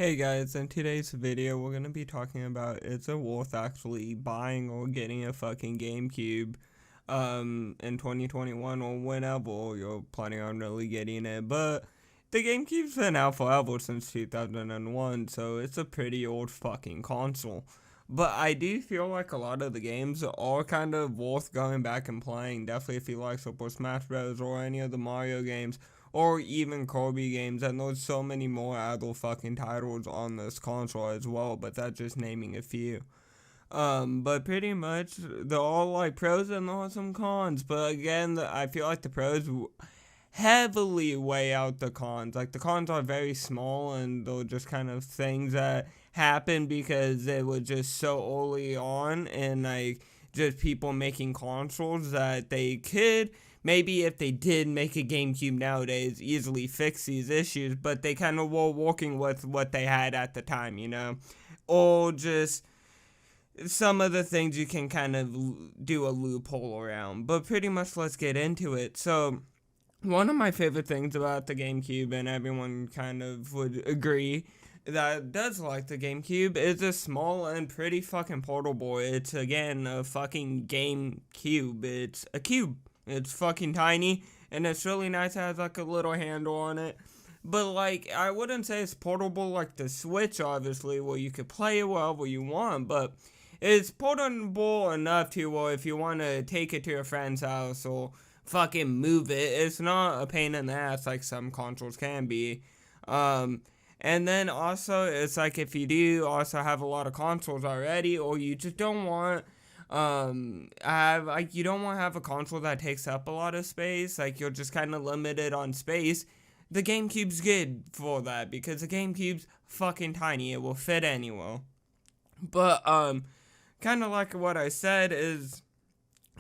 Hey guys, in today's video we're gonna be talking about is it worth actually buying or getting a fucking GameCube in 2021 or whenever you're planning on really getting it. But the GameCube's been out forever since 2001, so it's a pretty old fucking console. But I do feel like a lot of the games are kind of worth going back and playing. Definitely if you like Super Smash Bros. Or any of the Mario games, or even Kirby games, and there's so many more other fucking titles on this console as well, but that's just naming a few. But pretty much, they're all like pros and there are some cons, but again, I feel like the pros heavily weigh out the cons. Like, the cons are very small, and they're just kind of things that happen because they were just so early on, and like, just people making consoles that they could, maybe if they did make a GameCube nowadays, easily fix these issues, but they kind of were working with what they had at the time, you know? Or just some of the things you can kind of do a loophole around. But pretty much, let's get into it. So, one of my favorite things about the GameCube, and everyone kind of would agree that does like the GameCube, is a small and pretty fucking portable. It's, again, a fucking GameCube. It's a cube. It's fucking tiny, and it's really nice. It has like a little handle on it. But like, I wouldn't say it's portable like the Switch, obviously, where you could play it wherever you want, but it's portable enough to where if you want to take it to your friend's house or fucking move it, it's not a pain in the ass like some consoles can be. And then also, it's like if you do also have a lot of consoles already, or you just don't want you don't want to have a console that takes up a lot of space, like you're just kind of limited on space, the GameCube's good for that, because the GameCube's fucking tiny, it will fit anywhere. But, kind of like what I said is,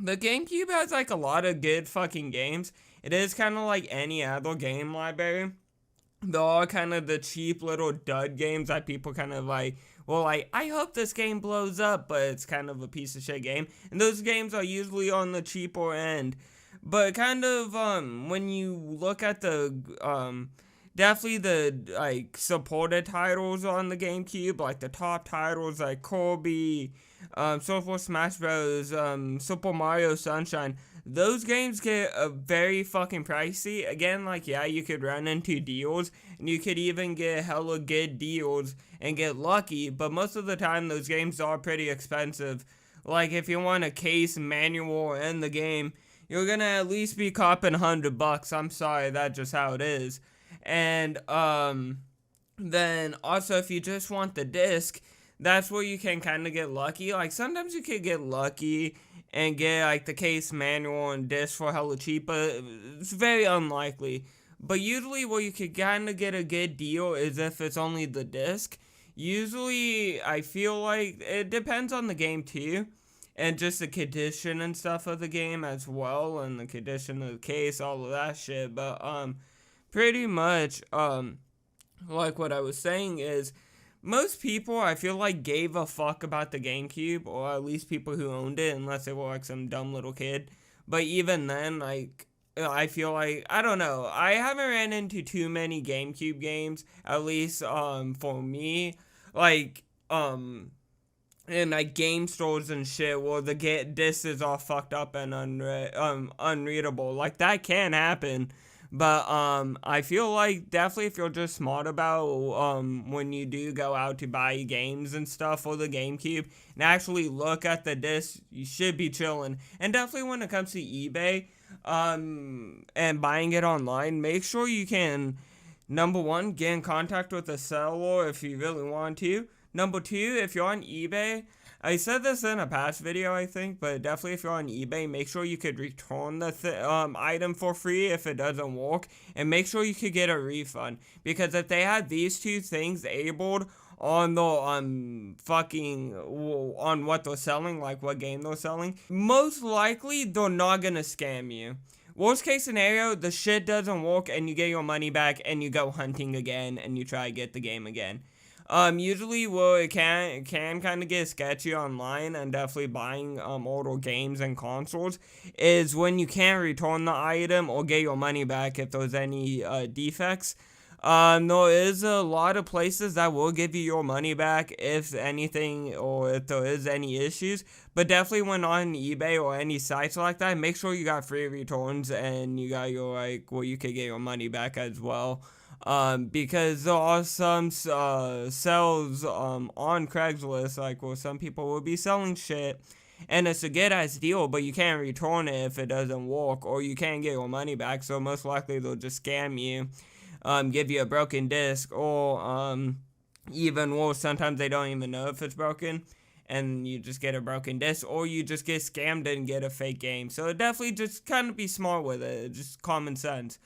the GameCube has like a lot of good fucking games. It is kind of like any other game library. They're all kind of the cheap little dud games that people kind of like, well, like, I hope this game blows up, but it's kind of a piece of shit game. And those games are usually on the cheaper end. But kind of, when you look at the, definitely the, like, supported titles on the GameCube, like the top titles like Kirby, Super Smash Bros., Super Mario Sunshine, those games get very fucking pricey. Again, like, yeah, you could run into deals, and you could even get hella good deals and get lucky, but most of the time those games are pretty expensive. Like, if you want a case, manual, and the game, you're gonna at least be copping $100. I'm sorry, that's just how it is. And, then also if you just want the disc, that's where you can kind of get lucky. Like, sometimes you could get lucky and get, like, the case, manual, and disc for hella cheap, but it's very unlikely. But usually where you could kind of get a good deal is if it's only the disc. Usually, I feel like it depends on the game too, and just the condition and stuff of the game as well, and the condition of the case, all of that shit. But, pretty much, like what I was saying is, most people, I feel like, gave a fuck about the GameCube, or at least people who owned it, unless they were like some dumb little kid. But even then, like, I feel like, I don't know, I haven't ran into too many GameCube games, at least, for me, like, in like game stores and shit, where the disc is all fucked up and unreadable. Like, that can happen. But, I feel like definitely if you're just smart about, when you do go out to buy games and stuff for the GameCube, and actually look at the disc, you should be chilling. And definitely when it comes to eBay, and buying it online, make sure you can, number one, get in contact with the seller if you really want to. Number two, if you're on eBay, I said this in a past video, I think, but definitely if you're on eBay, make sure you could return the item for free if it doesn't work, and make sure you could get a refund, because if they had these two things enabled on the, on what they're selling, like what game they're selling, most likely they're not gonna scam you. Worst case scenario, the shit doesn't work and you get your money back and you go hunting again and you try to get the game again. Usually where it can kind of get sketchy online, and definitely buying older games and consoles, is when you can't return the item or get your money back if there's any defects. There is a lot of places that will give you your money back if anything, or if there is any issues. But definitely when on eBay or any sites like that, make sure you got free returns and you got your, like, where you can get your money back as well. Because there are some sales on Craigslist, like, where some people will be selling shit, and it's a good ass deal, but you can't return it if it doesn't work, or you can't get your money back. So most likely they'll just scam you, give you a broken disc, or even worse, sometimes they don't even know if it's broken, and you just get a broken disc, or you just get scammed and get a fake game. So definitely just kind of be smart with it, just common sense.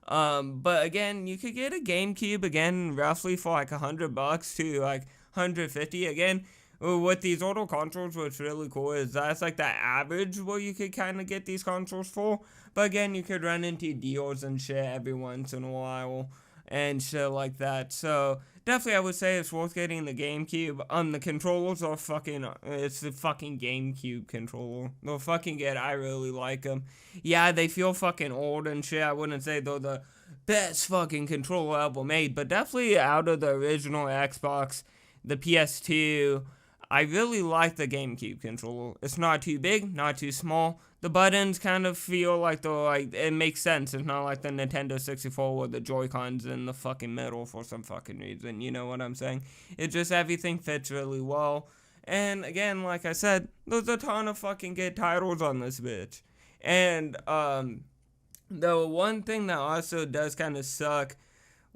But again, you could get a GameCube again roughly for like $100 to like 150 again. With these older consoles, what's really cool is that's like the average where you could kind of get these consoles for. But again, you could run into deals and shit every once in a while and shit like that. So definitely, I would say it's worth getting the GameCube. The controllers are fucking, it's the fucking GameCube controller. They're fucking good. I really like them. Yeah, they feel fucking old and shit. I wouldn't say they're the best fucking controller ever made, but definitely out of the original Xbox, the PS2, I really like the GameCube controller. It's not too big, not too small. The buttons kind of feel like they're like, it makes sense. It's not like the Nintendo 64 where the Joy-Cons in the fucking middle for some fucking reason. You know what I'm saying? It just, everything fits really well. And again, like I said, there's a ton of fucking good titles on this bitch. And, the one thing that also does kind of suck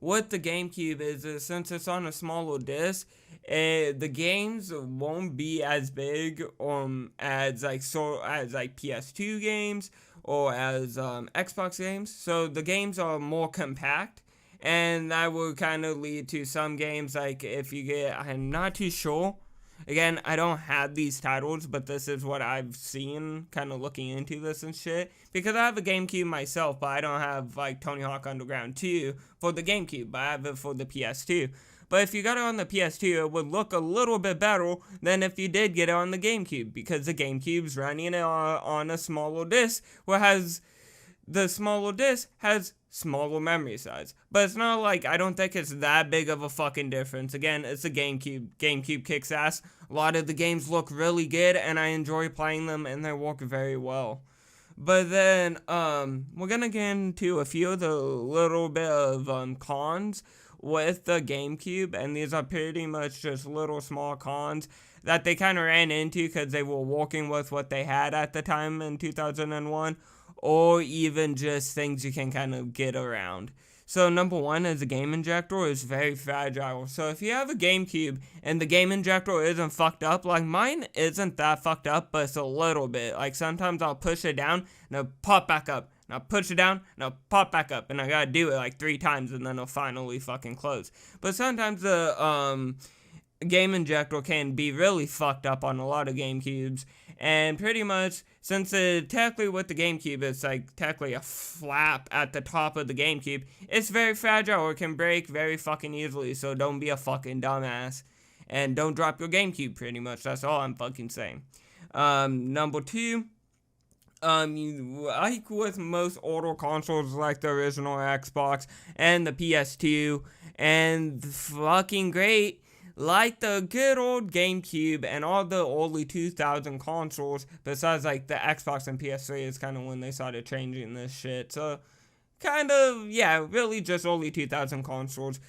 with the GameCube is since it's on a smaller disc, the games won't be as big as like PS2 games or as Xbox games. So the games are more compact, and that will kind of lead to some games like if you get, I'm not too sure. Again, I don't have these titles, but this is what I've seen kind of looking into this and shit. Because I have a GameCube myself, but I don't have like Tony Hawk Underground 2 for the GameCube, but I have it for the PS2. But if you got it on the PS2, it would look a little bit better than if you did get it on the GameCube, because the GameCube's running on a smaller disc, whereas the smaller disc has smaller memory size. But it's not like, I don't think it's that big of a fucking difference. Again, it's a GameCube. GameCube kicks ass. A lot of the games look really good, and I enjoy playing them, and they work very well. But then, we're gonna get into a few of the little bit of cons with the GameCube, and these are pretty much just little small cons that they kind of ran into because they were working with what they had at the time in 2001, or even just things you can kind of get around. So number one is the game injector is very fragile. So if you have a GameCube and the game injector isn't fucked up, like mine isn't that fucked up, but it's a little bit. Like sometimes I'll push it down and it'll pop back up. And I'll push it down and I'll pop back up. And I gotta do it like 3 times and then it'll finally fucking close. But sometimes the game injector can be really fucked up on a lot of GameCubes. And pretty much, since technically with the GameCube, it's like technically a flap at the top of the GameCube, it's very fragile or it can break very fucking easily, so don't be a fucking dumbass. And don't drop your GameCube, pretty much, that's all I'm fucking saying. Number 2, like with most older consoles like the original Xbox and the PS2, and fucking great, like the good old GameCube and all the early 2000 consoles, besides like the Xbox and PS3 is kind of when they started changing this shit. So, kind of, yeah, really just early 2000 consoles.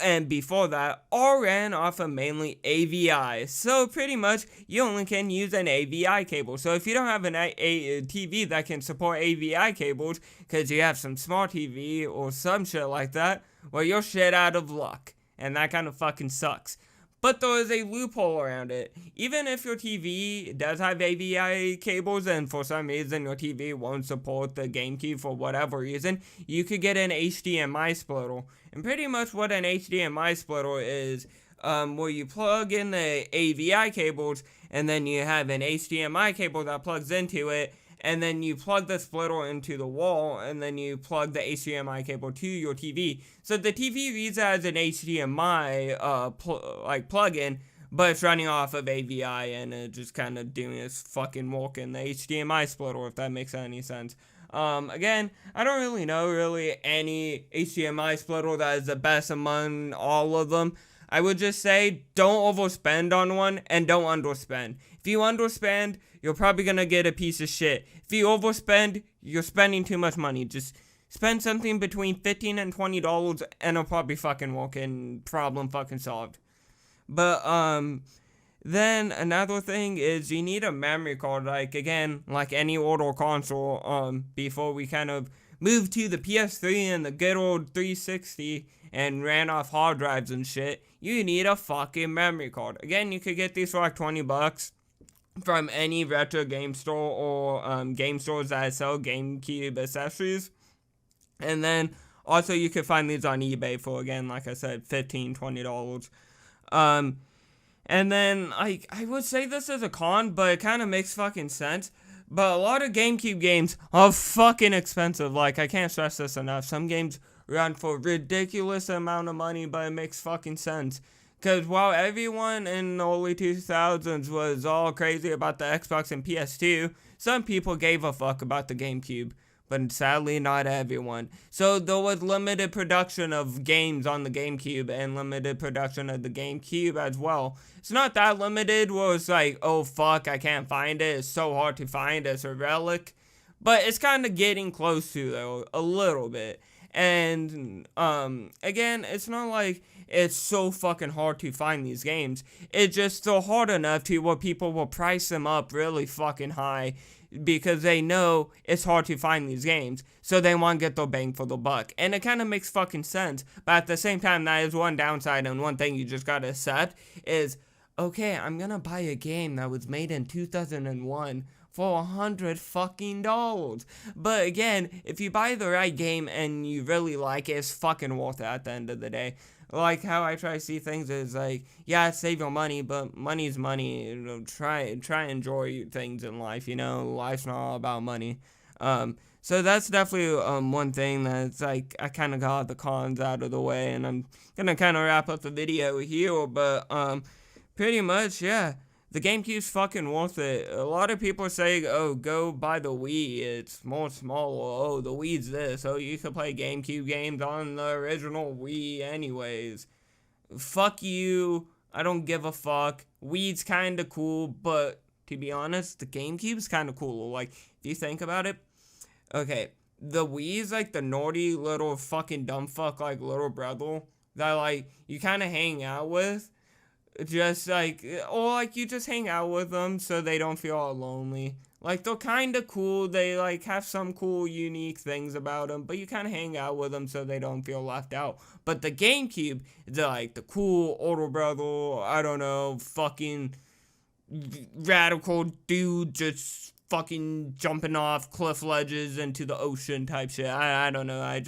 And before that, all ran off of mainly AVI. So pretty much, you only can use an AVI cable. So if you don't have a TV that can support AVI cables, because you have some smart TV or some shit like that, well, you're shit out of luck. And that kind of fucking sucks. But there is a loophole around it. Even if your TV does have AVI cables and for some reason your TV won't support the GameCube for whatever reason, you could get an HDMI splitter. And pretty much what an HDMI splitter is, where you plug in the AVI cables and then you have an HDMI cable that plugs into it, and then you plug the splitter into the wall, and then you plug the HDMI cable to your TV. So the TV reads as an HDMI plug-in, but it's running off of AVI, and it's just kind of doing its fucking work in the HDMI splitter, if that makes any sense. Again, I don't really know any HDMI splitter that is the best among all of them. I would just say don't overspend on one and don't underspend. If you underspend, you're probably gonna get a piece of shit. If you overspend, you're spending too much money. Just spend something between $15 and $20 and it'll probably fucking work and problem fucking solved. But, then another thing is you need a memory card, like any older console, before we kind of moved to the PS3 and the good old 360 and ran off hard drives and shit. You need a fucking memory card. Again, you could get these for like $20 from any retro game store or game stores that sell GameCube accessories. And then also you could find these on eBay for, again, like I said, $15, $20. And then, I would say this is a con, but it kind of makes fucking sense. But a lot of GameCube games are fucking expensive. Like, I can't stress this enough. Some games run for a ridiculous amount of money, but it makes fucking sense. Because while everyone in the early 2000s was all crazy about the Xbox and PS2, some people gave a fuck about the GameCube. But sadly, not everyone. So there was limited production of games on the GameCube and limited production of the GameCube as well. It's not that limited where it's like, oh fuck, I can't find it. It's so hard to find. It's a relic. But it's kind of getting close to though, a little bit. And again, it's not like it's so fucking hard to find these games. It's just so hard enough to where people will price them up really fucking high, because they know it's hard to find these games, so they want to get their bang for the buck. And it kind of makes fucking sense, but at the same time, that is one downside, and one thing you just gotta accept is, okay, I'm gonna buy a game that was made in 2001 for $100 fucking dollars. But again, if you buy the right game and you really like it, it's fucking worth it at the end of the day. Like how I try to see things is like, yeah, save your money, but money's money. Try and enjoy things in life. Life's not all about money. So that's definitely one thing that's like I kind of got the cons out of the way, and I'm gonna kind of wrap up the video here. But pretty much, yeah. The GameCube's fucking worth it. A lot of people say, oh, go buy the Wii, it's more small. Oh, the Wii's this. Oh, you could play GameCube games on the original Wii anyways. Fuck you. I don't give a fuck. Wii's kinda cool, but to be honest, the GameCube's kinda cool. Like, if you think about it, okay, the Wii's like the naughty little fucking dumb fuck, like, little brother that, like, you kinda hang out with. Just like, or like you just hang out with them so they don't feel all lonely. Like, they're kind of cool. They like have some cool, unique things about them, but you kind of hang out with them so they don't feel left out. But the GameCube is like the cool older brother, I don't know, fucking radical dude just fucking jumping off cliff ledges into the ocean type shit. I don't know.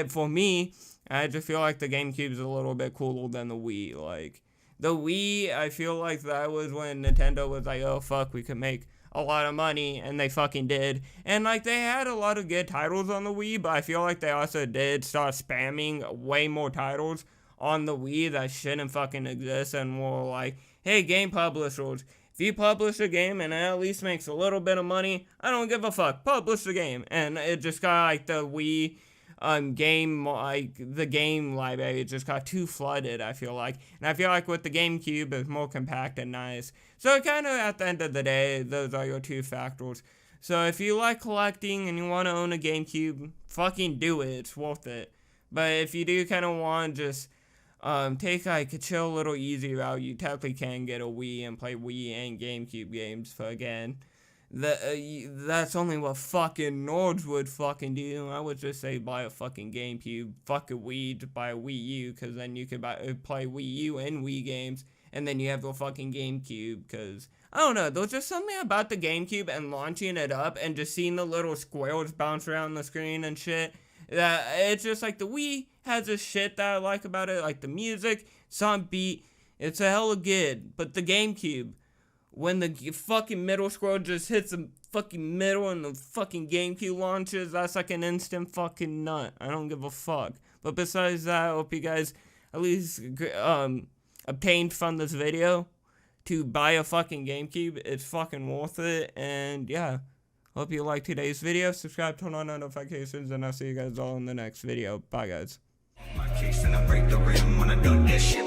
For me, I just feel like the GameCube's a little bit cooler than the Wii. Like, the Wii, I feel like that was when Nintendo was like, oh fuck, we could make a lot of money, and they fucking did. And like, they had a lot of good titles on the Wii, but I feel like they also did start spamming way more titles on the Wii that shouldn't fucking exist, and were like, hey, game publishers, if you publish a game and it at least makes a little bit of money, I don't give a fuck, publish the game. And it just got like the Wii game, like the game library, it just got too flooded, I feel like. And I feel like with the GameCube, it's more compact and nice. So kind of at the end of the day, those are your two factors. So if you like collecting and you want to own a GameCube, fucking do it, it's worth it. But if you do kind of want to just take like a chill little easy route, you technically can get a Wii and play Wii and GameCube games. So again, that's only what fucking nerds would fucking do. I would just say buy a fucking GameCube, fuck a Wii, to buy a Wii U, because then you could play Wii U and Wii games, and then you have the fucking GameCube, because, I don't know, there's just something about the GameCube and launching it up and just seeing the little squares bounce around the screen and shit, that it's just like the Wii has a shit that I like about it, like the music, some beat, it's a hella good, but the GameCube, when the fucking middle scroll just hits the fucking middle and the fucking GameCube launches, that's like an instant fucking nut. I don't give a fuck. But besides that, I hope you guys at least obtained from this video to buy a fucking GameCube. It's fucking worth it. And yeah, Hope you liked today's video. Subscribe, turn on notifications, and I'll see you guys all in the next video. Bye, guys. My case and I break the rim when I duck that shit.